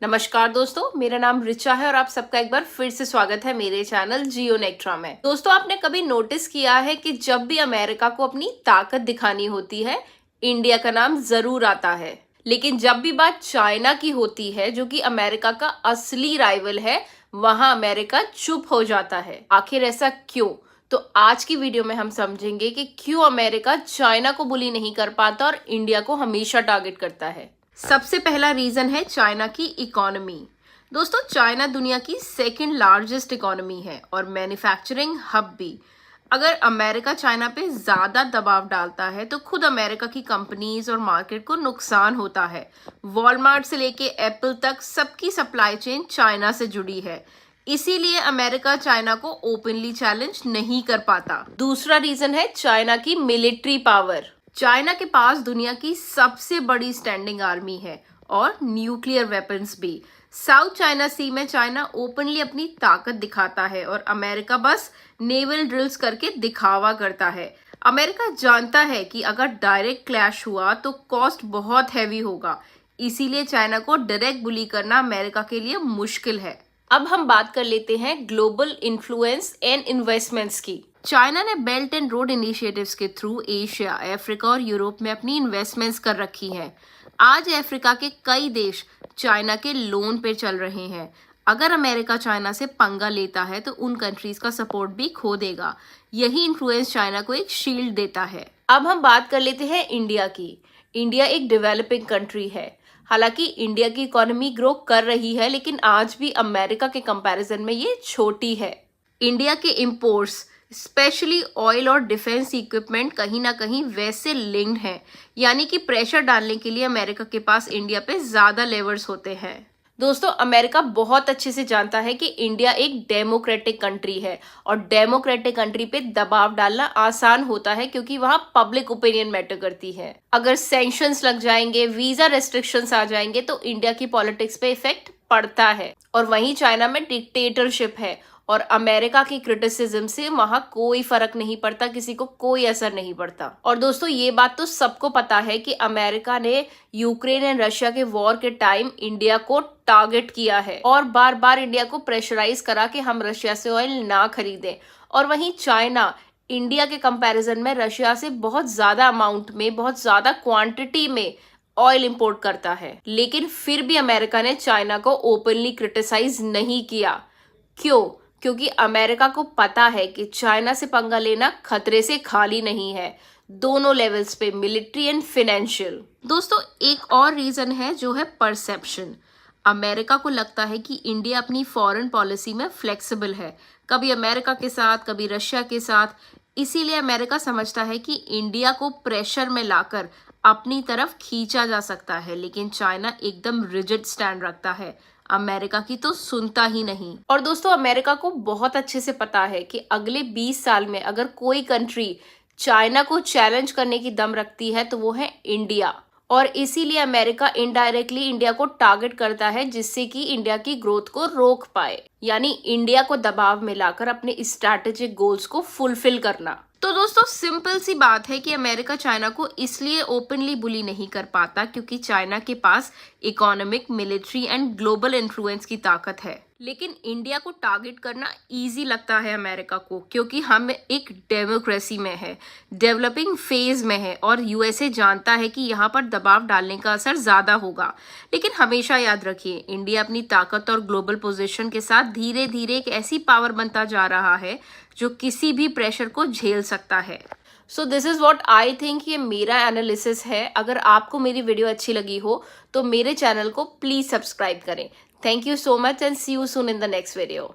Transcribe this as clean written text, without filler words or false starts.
नमस्कार दोस्तों, मेरा नाम रिचा है और आप सबका एक बार फिर से स्वागत है मेरे चैनल जियो नेक्ट्रा में। दोस्तों, आपने कभी नोटिस किया है कि जब भी अमेरिका को अपनी ताकत दिखानी होती है, इंडिया का नाम जरूर आता है, लेकिन जब भी बात चाइना की होती है, जो कि अमेरिका का असली राइवल है, वहां अमेरिका चुप हो जाता है। आखिर ऐसा क्यों? तो आज की वीडियो में हम समझेंगे कि क्यों अमेरिका चाइना को बुली नहीं कर पाता और इंडिया को हमेशा टारगेट करता है। सबसे पहला रीजन है चाइना की इकोनॉमी। दोस्तों, चाइना दुनिया की सेकंड लार्जेस्ट इकोनॉमी है और मैन्युफैक्चरिंग हब भी। अगर अमेरिका चाइना पे ज्यादा दबाव डालता है तो खुद अमेरिका की कंपनीज और मार्केट को नुकसान होता है। वॉलमार्ट से लेके एप्पल तक सबकी सप्लाई चेन चाइना से जुड़ी है, इसीलिए अमेरिका चाइना को ओपनली चैलेंज नहीं कर पाता। दूसरा रीजन है चाइना की मिलिट्री पावर। चाइना के पास दुनिया की सबसे बड़ी स्टैंडिंग आर्मी है और न्यूक्लियर वेपन्स भी। साउथ चाइना सी में चाइना ओपनली अपनी ताकत दिखाता है और अमेरिका बस नेवल ड्रिल्स करके दिखावा करता है। अमेरिका जानता है कि अगर डायरेक्ट क्लैश हुआ तो कॉस्ट बहुत हैवी होगा, इसीलिए चाइना को डायरेक्ट बुली करना अमेरिका के लिए मुश्किल है। अब हम बात कर लेते हैं ग्लोबल इन्फ्लुएंस एंड इन्वेस्टमेंट्स की। चाइना ने बेल्ट एंड रोड इनिशिएटिव्स के थ्रू एशिया, अफ्रीका और यूरोप में अपनी इन्वेस्टमेंट्स कर रखी हैं। आज अफ्रीका के कई देश चाइना के लोन पे चल रहे हैं। अगर अमेरिका चाइना से पंगा लेता है तो उन कंट्रीज का सपोर्ट भी खो देगा। यही इन्फ्लुएंस चाइना को एक शील्ड देता है। अब हम बात कर लेते हैं इंडिया की। इंडिया एक डेवलपिंग कंट्री है। हालांकि इंडिया की इकोनॉमी ग्रो कर रही है, लेकिन आज भी अमेरिका के कंपैरिजन में ये छोटी है। इंडिया के इंपोर्ट्स, स्पेशली ऑयल और डिफेंस इक्विपमेंट, कहीं ना कहीं वैसे लिंक्ड हैं, यानी कि प्रेशर डालने के लिए अमेरिका के पास इंडिया पे ज्यादा लेवर्स होते हैं। दोस्तों, अमेरिका बहुत अच्छे से जानता है कि इंडिया एक डेमोक्रेटिक कंट्री है और डेमोक्रेटिक कंट्री पे दबाव डालना आसान होता है क्योंकि वहां पब्लिक ओपिनियन मैटर करती है। अगर सैंक्शंस लग जाएंगे, वीजा रेस्ट्रिक्शंस आ जाएंगे तो इंडिया की पॉलिटिक्स पे इफेक्ट पड़ता है। और वहीं चाइना में डिक्टेटरशिप है और अमेरिका की क्रिटिसिज्म से वहां कोई फर्क नहीं पड़ता, किसी को कोई असर नहीं पड़ता। और दोस्तों, ये बात तो सबको पता है कि अमेरिका ने यूक्रेन एंड रशिया के वॉर के टाइम इंडिया को टारगेट किया है और बार बार इंडिया को प्रेशराइज करा कि हम रशिया से ऑयल ना खरीदें। और वहीं चाइना इंडिया के कंपैरिजन में रशिया से बहुत ज्यादा अमाउंट में, बहुत ज्यादा क्वांटिटी में ऑयल इंपोर्ट करता है, लेकिन फिर भी अमेरिका ने चाइना को ओपनली क्रिटिसाइज नहीं किया। क्यों? क्योंकि अमेरिका को पता है कि चाइना से पंगा लेना खतरे से खाली नहीं है, दोनों लेवल्स पे, मिलिट्री एंड फाइनेंशियल। दोस्तों, एक और रीजन है जो है परसेप्शन। अमेरिका को लगता है कि इंडिया अपनी फॉरेन पॉलिसी में फ्लेक्सिबल है, कभी अमेरिका के साथ, कभी रशिया के साथ। इसीलिए अमेरिका समझता है कि इंडिया को प्रेशर में लाकर अपनी तरफ खींचा जा सकता है, लेकिन चाइना एकदम रिजिड स्टैंड रखता है, अमेरिका की तो सुनता ही नहीं। और दोस्तों, अमेरिका को बहुत अच्छे से पता है कि अगले 20 साल में अगर कोई कंट्री चाइना को चैलेंज करने की दम रखती है तो वो है इंडिया। और इसीलिए अमेरिका इनडायरेक्टली इंडिया को टारगेट करता है, जिससे कि इंडिया की ग्रोथ को रोक पाए, यानी इंडिया को दबाव में लाकर अपने स्ट्रैटेजिक गोल्स को फुलफिल करना। तो दोस्तों, सिंपल सी बात है कि अमेरिका चाइना को इसलिए ओपनली बुली नहीं कर पाता क्योंकि चाइना के पास economic, military and global influence की ताकत है। लेकिन इंडिया को टारगेट करना इजी लगता है अमेरिका को, क्योंकि हम एक डेमोक्रेसी में है, डेवलपिंग फेज में है और यूएसए जानता है कि यहाँ पर दबाव डालने का असर ज्यादा होगा। लेकिन हमेशा याद रखिए, इंडिया अपनी ताकत और ग्लोबल पोजीशन के साथ धीरे धीरे एक ऐसी पावर बनता जा रहा है जो किसी भी प्रेशर को झेल सकता है। So this is what I think. ये मेरा एनालिसिस है। अगर आपको मेरी वीडियो अच्छी लगी हो तो मेरे चैनल को प्लीज सब्सक्राइब करें। Thank you so much and see you soon in the next video.